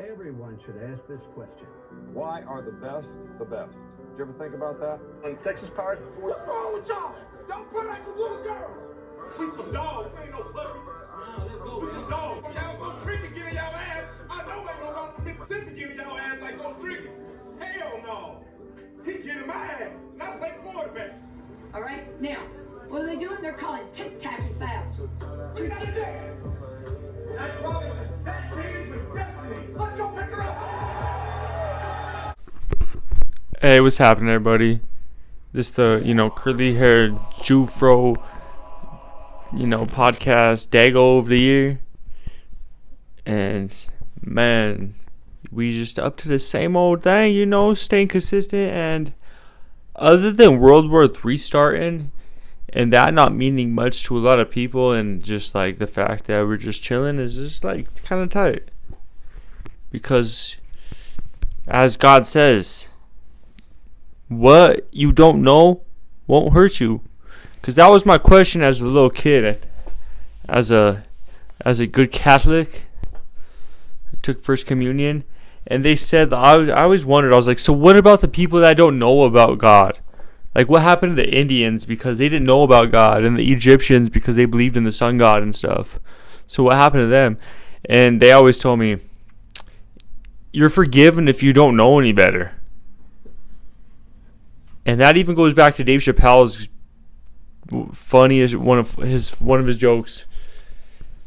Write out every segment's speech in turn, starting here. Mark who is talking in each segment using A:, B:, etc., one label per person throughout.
A: Everyone should ask this question.
B: Why are the best the best? Did you ever think about that?
C: On Texas Power.
D: What's wrong with y'all? Y'all put like some little girls. We some dogs. We ain't no puppies. We some dogs. Y'all go tricky giving y'all ass. I know ain't no rock from Mississippi giving y'all ass like those tricky. Hell no. He getting my ass. And I play quarterback.
E: All right, now, what are they doing? They're calling tic-tacky fouls.
D: We got to do it. I promise you, that team's with destiny. Let's go pick her up.
F: Hey, what's happening, everybody? This the, curly-haired Jufro, podcast Dago of the year. And, man, we just up to the same old thing, staying consistent. And other than World War III starting, and that not meaning much to a lot of people, and just, like, the fact that we're just chilling is just, like, kind of tight. Because, as God says, what you don't know won't hurt you. Because that was my question as a little kid. As a good Catholic, I took First Communion. And they said, I always wondered, I was like, so what about the people that don't know about God? Like, what happened to the Indians because they didn't know about God, and the Egyptians because they believed in the sun god and stuff? So what happened to them? And they always told me, you're forgiven if you don't know any better. And that even goes back to Dave Chappelle's funniest one of his jokes.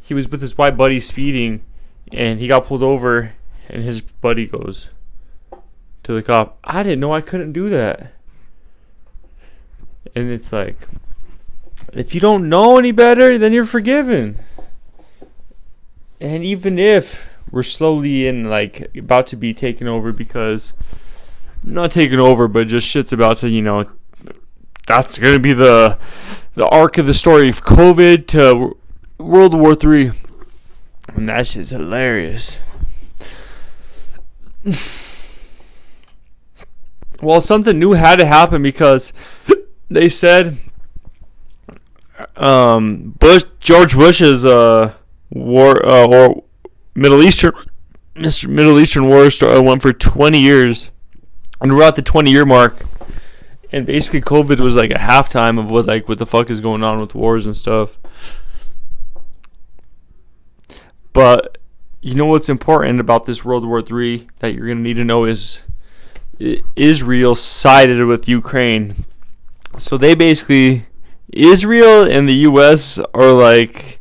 F: He was with his white buddy speeding, and he got pulled over, and his buddy goes to the cop, I didn't know I couldn't do that. And it's like, if you don't know any better, then you're forgiven. And even if we're slowly about to be taken over, because not taken over, but just shit's about to, that's going to be the arc of the story of COVID to World War III. And that shit's hilarious. Well, something new had to happen because they said George Bush's war or Middle Eastern war went for 20 years, and we're at the 20-year mark. And basically, COVID was like a halftime of what the fuck is going on with wars and stuff. But you know what's important about this World War III that you're gonna need to know is Israel sided with Ukraine. So they basically, Israel and the U.S. are like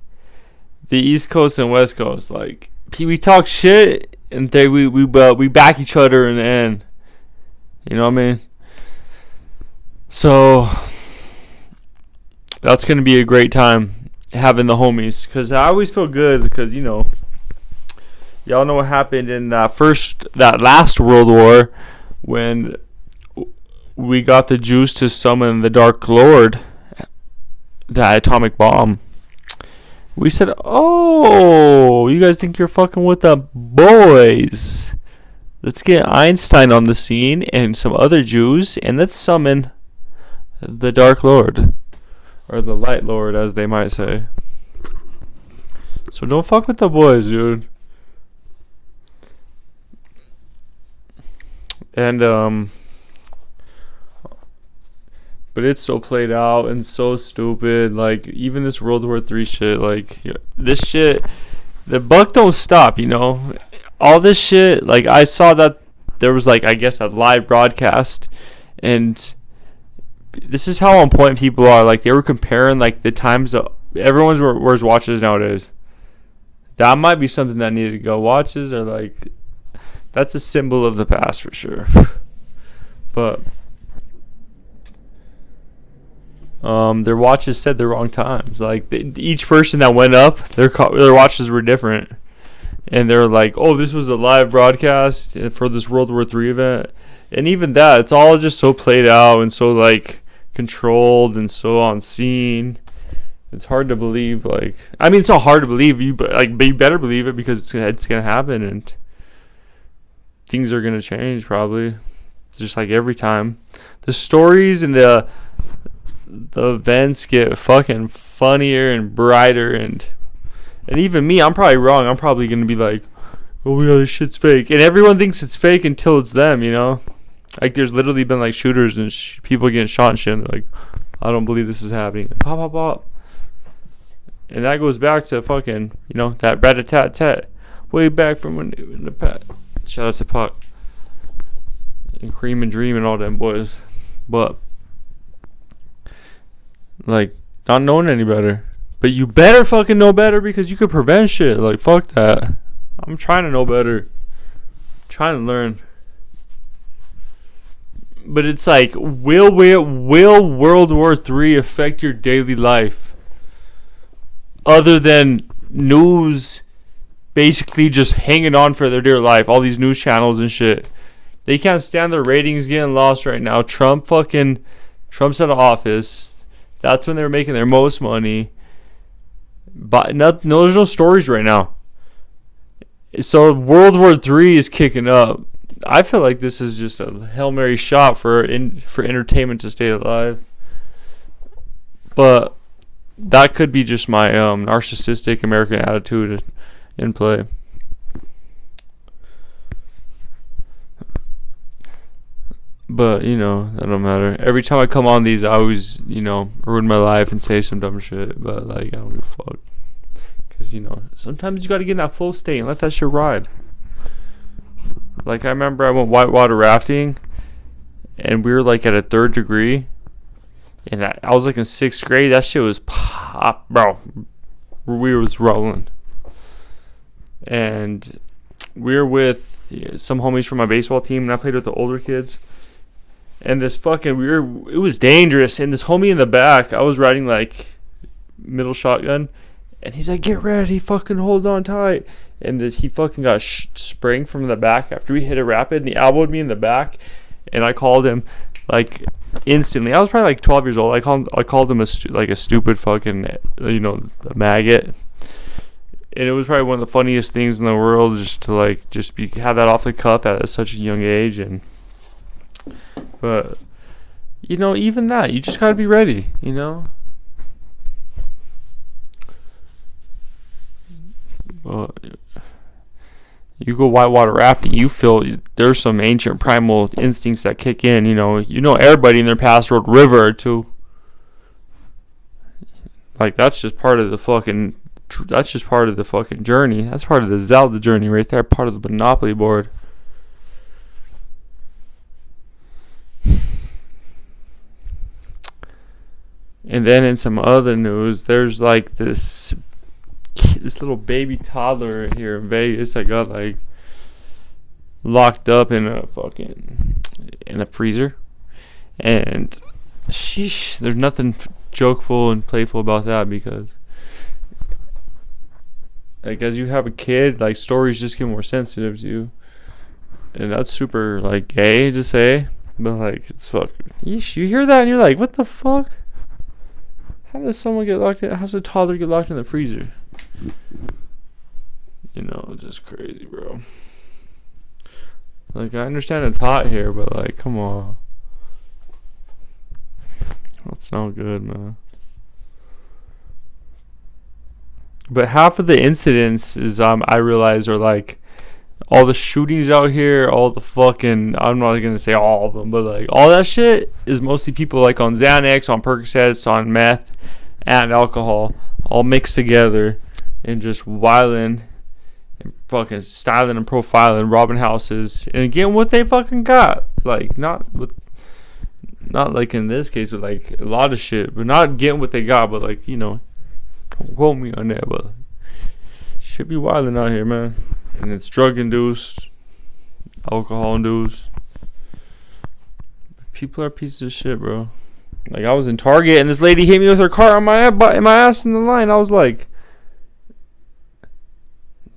F: the East Coast and West Coast. Like, we talk shit and we back each other in the end. You know what I mean? So that's gonna be a great time having the homies, because I always feel good because y'all know what happened in that last World War when we got the Jews to summon the Dark Lord, the atomic bomb. We said, oh, you guys think you're fucking with the boys. Let's get Einstein on the scene and some other Jews, and let's summon the Dark Lord. Or the Light Lord, as they might say. So don't fuck with the boys, dude. And, but it's so played out and so stupid. Like, even this World War III shit, like, this shit, the buck don't stop, All this shit, like, I saw that there was, like, I guess a live broadcast, and this is how on point people are. Like, they were comparing, like, the times of, everyone's wears watches nowadays. That might be something that needed to go. Watches are, like, that's a symbol of the past for sure. But their watches said the wrong times. Like, each person that went up, their watches were different, and they're like, "Oh, this was a live broadcast for this World War III event." And even that, it's all just so played out and so like controlled and so on scene. It's hard to believe. Like, I mean, it's not hard to believe but you better believe it, because it's gonna happen and things are gonna change probably. Just like every time, the stories and the events get fucking funnier and brighter, and even me, I'm probably wrong. I'm probably gonna be like, oh yeah, this shit's fake. And everyone thinks it's fake until it's them, you know? Like, there's literally been, like, shooters and people getting shot and shit. And they're like, I don't believe this is happening. Pop, pop, pop. And that goes back to fucking, you know, that rat-a-tat-tat. Way back from when in the past. Shout out to Puck. And Cream and Dream and all them boys. But, like, not knowing any better. But you better fucking know better because you could prevent shit. Like, fuck that. I'm trying to know better. Trying to learn. But it's like, will World War III affect your daily life? Other than news basically just hanging on for their dear life. All these news channels and shit. They can't stand their ratings getting lost right now. Trump's out of office. That's when they're making their most money. But there's no stories right now. So World War III is kicking up. I feel like this is just a Hail Mary shot for entertainment to stay alive. But that could be just my narcissistic American attitude in play. But, you know, that don't matter. Every time I come on these, I always, you know, ruin my life and say some dumb shit. But, like, I don't give a fuck. Because, you know, sometimes you got to get in that flow state and let that shit ride. Like, I remember I went whitewater rafting. And we were, like, at a 3rd degree. And I was, like, in 6th grade. That shit was pop, bro. We was rolling. And we were with some homies from my baseball team. And I played with the older kids. And this fucking, it was dangerous. And this homie in the back, I was riding like middle shotgun. And he's like, get ready, fucking hold on tight. And he fucking got spraying from the back after we hit a rapid. And he elbowed me in the back. And I called him like instantly. I was probably like 12 years old. I called him a stupid fucking, you know, a maggot. And it was probably one of the funniest things in the world just to like, have that off the cuff at such a young age. But, you know, even that, you just gotta be ready, you know? Well, you go whitewater rafting, you feel there's some ancient primal instincts that kick in, you know? You know everybody in their past rode river or two. Like, that's just part of the fucking journey. That's part of the Zelda journey right there, part of the Monopoly board. And then in some other news, there's like this little baby toddler here in Vegas that got like locked up in a freezer. And sheesh, there's nothing jokeful and playful about that because like as you have a kid, like stories just get more sensitive to you. And that's super like gay to say, but like it's fucking yeesh, you hear that and you're like, what the fuck? How does someone get locked in? How does a toddler get locked in the freezer? You know, just crazy, bro. Like, I understand it's hot here, but, like, come on. That's not good, man. But half of the incidents is, I realize, are, like, all the shootings out here, all the fucking, I'm not going to say all of them, but, like, all that shit is mostly people, like, on Xanax, on Percocets, on meth, and alcohol, all mixed together, and just wilding, and fucking styling and profiling, robbing houses, and getting what they fucking got. Like, not like in this case with, like, a lot of shit, but not getting what they got, but, like, you know, don't quote me on that, but should be wilding out here, man. And it's drug induced, alcohol induced. People are pieces of shit, bro. Like, I was in Target and this lady hit me with her car on my ass in the line. I was like,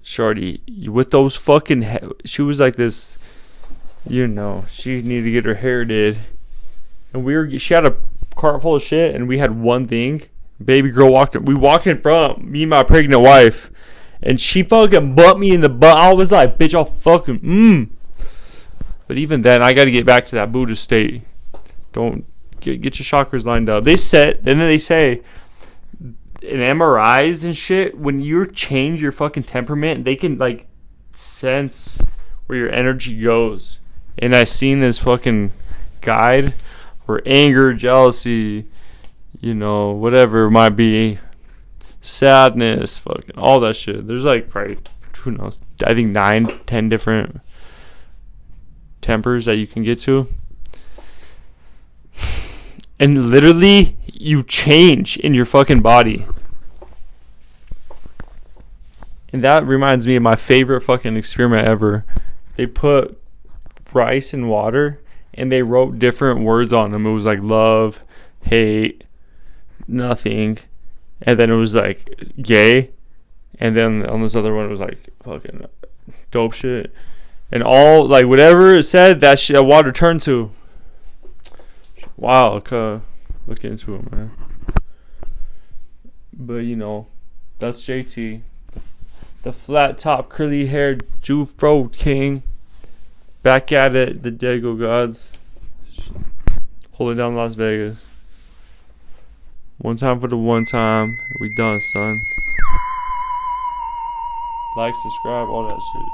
F: shorty, you with those fucking she was like this, you know, she needed to get her hair did. And she had a cart full of shit and we had one thing. Baby girl we walked in front, me and my pregnant wife. And she fucking butt me in the butt. I was like, bitch, I'll fucking, But even then, I got to get back to that Buddha state. Don't get your chakras lined up. And then they say, in MRIs and shit, when you change your fucking temperament, they can, like, sense where your energy goes. And I seen this fucking guide for anger, jealousy, whatever it might be, sadness, fucking all that shit. There's like probably, who knows, I think 9-10 different tempers that you can get to. And literally you change in your fucking body. And that reminds me of my favorite fucking experiment ever. They put rice in water and they wrote different words on them. It was like love, hate, nothing. And then it was like gay. And then on this other one it was like fucking dope shit. And all, like, whatever it said, that shit, that water turned to. Wow, look into it, man. But, that's JT. The flat top, curly haired Jufro King. Back at it, the Dago Gods. Holding down Las Vegas. One time for the one time. We done, son. Like, subscribe, all that shit.